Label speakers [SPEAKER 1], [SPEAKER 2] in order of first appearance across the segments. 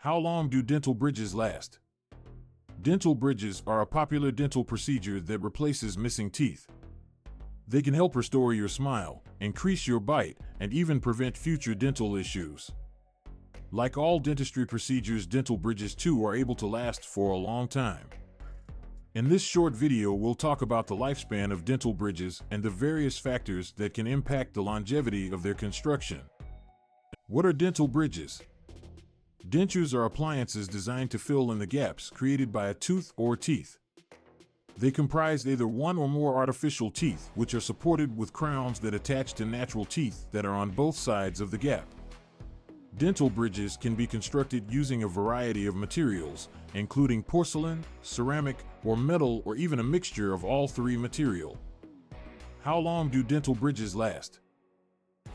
[SPEAKER 1] How long do dental bridges last? Dental bridges are a popular dental procedure that replaces missing teeth. They can help restore your smile, increase your bite, and even prevent future dental issues. Like all dentistry procedures, dental bridges too are able to last for a long time. In this short video, we'll talk about the lifespan of dental bridges and the various factors that can impact the longevity of their construction. What are dental bridges? Dentures are appliances designed to fill in the gaps created by a tooth or teeth. They comprise either one or more artificial teeth, which are supported with crowns that attach to natural teeth that are on both sides of the gap. Dental bridges can be constructed using a variety of materials, including porcelain, ceramic, or metal, or even a mixture of all three material. How long do dental bridges last?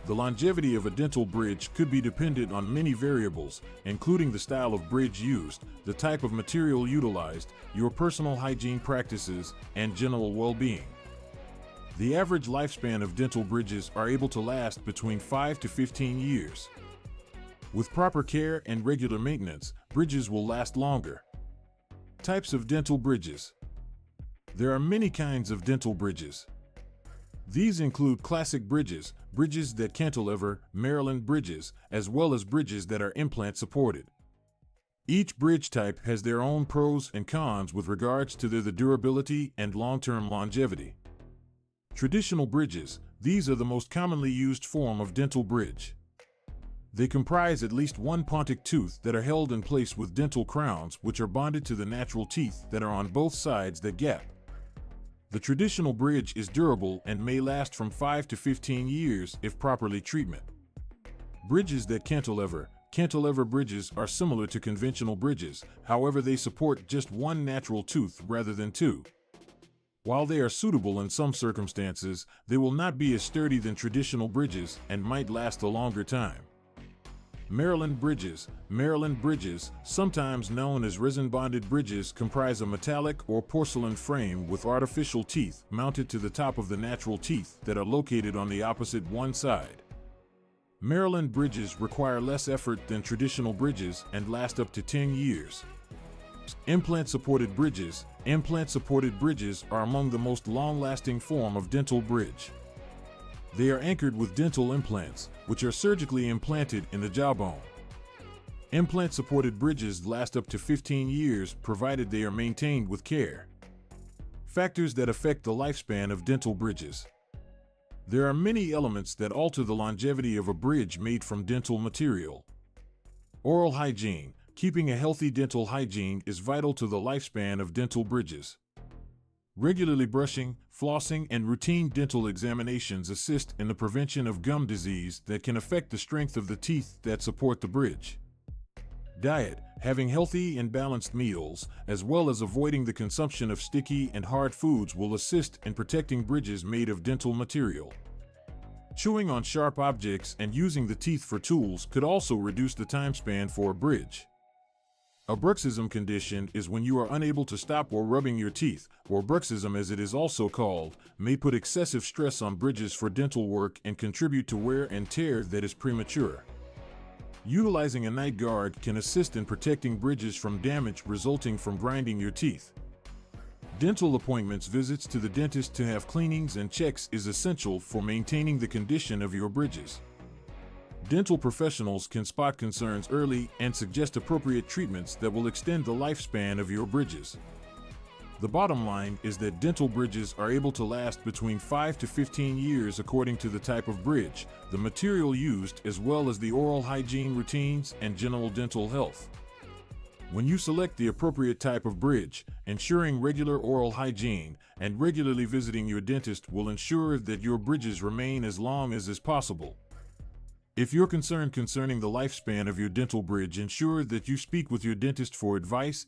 [SPEAKER 1] The longevity of a dental bridge could be dependent on many variables, including the style of bridge used, the type of material utilized, your personal hygiene practices, and general well-being. The average lifespan of dental bridges are able to last between 5 to 15 years. With proper care and regular maintenance, bridges will last longer. Types of dental bridges. There are many kinds of dental bridges. These include classic bridges, bridges that cantilever, Maryland bridges, as well as bridges that are implant supported. Each bridge type has their own pros and cons with regards to their durability and long-term longevity. Traditional bridges, these are the most commonly used form of dental bridge. They comprise at least one pontic tooth that are held in place with dental crowns, which are bonded to the natural teeth that are on both sides that gap. The traditional bridge is durable and may last from 5 to 15 years if properly treated. Bridges that cantilever bridges are similar to conventional bridges, however they support just one natural tooth rather than two. While they are suitable in some circumstances, they will not be as sturdy than traditional bridges and might last a longer time. Maryland bridges, sometimes known as resin-bonded bridges, comprise a metallic or porcelain frame with artificial teeth mounted to the top of the natural teeth that are located on the opposite one side. Maryland bridges require less effort than traditional bridges and last up to 10 years. Implant-supported bridges are among the most long-lasting form of dental bridge. They are anchored with dental implants, which are surgically implanted in the jawbone. Implant-supported bridges last up to 15 years provided they are maintained with care. Factors that affect the lifespan of dental bridges. There are many elements that alter the longevity of a bridge made from dental material. Oral hygiene. Keeping a healthy dental hygiene is vital to the lifespan of dental bridges. Regularly brushing, flossing, and routine dental examinations assist in the prevention of gum disease that can affect the strength of the teeth that support the bridge. Diet. Having healthy and balanced meals, as well as avoiding the consumption of sticky and hard foods, will assist in protecting bridges made of dental material. Chewing on sharp objects and using the teeth for tools could also reduce the time span for a bridge. A bruxism condition is when you are unable to stop or rubbing your teeth, or bruxism as it is also called, may put excessive stress on bridges for dental work and contribute to wear and tear that is premature. Utilizing a night guard can assist in protecting bridges from damage resulting from grinding your teeth. Dental appointments. Visits to the dentist to have cleanings and checks is essential for maintaining the condition of your bridges. Dental professionals can spot concerns early and suggest appropriate treatments that will extend the lifespan of your bridges. The bottom line is that dental bridges are able to last between 5 to 15 years according to the type of bridge, the material used, as well as the oral hygiene routines and general dental health. When you select the appropriate type of bridge, ensuring regular oral hygiene and regularly visiting your dentist will ensure that your bridges remain as long as is possible. If you're concerned concerning the lifespan of your dental bridge, ensure that you speak with your dentist for advice.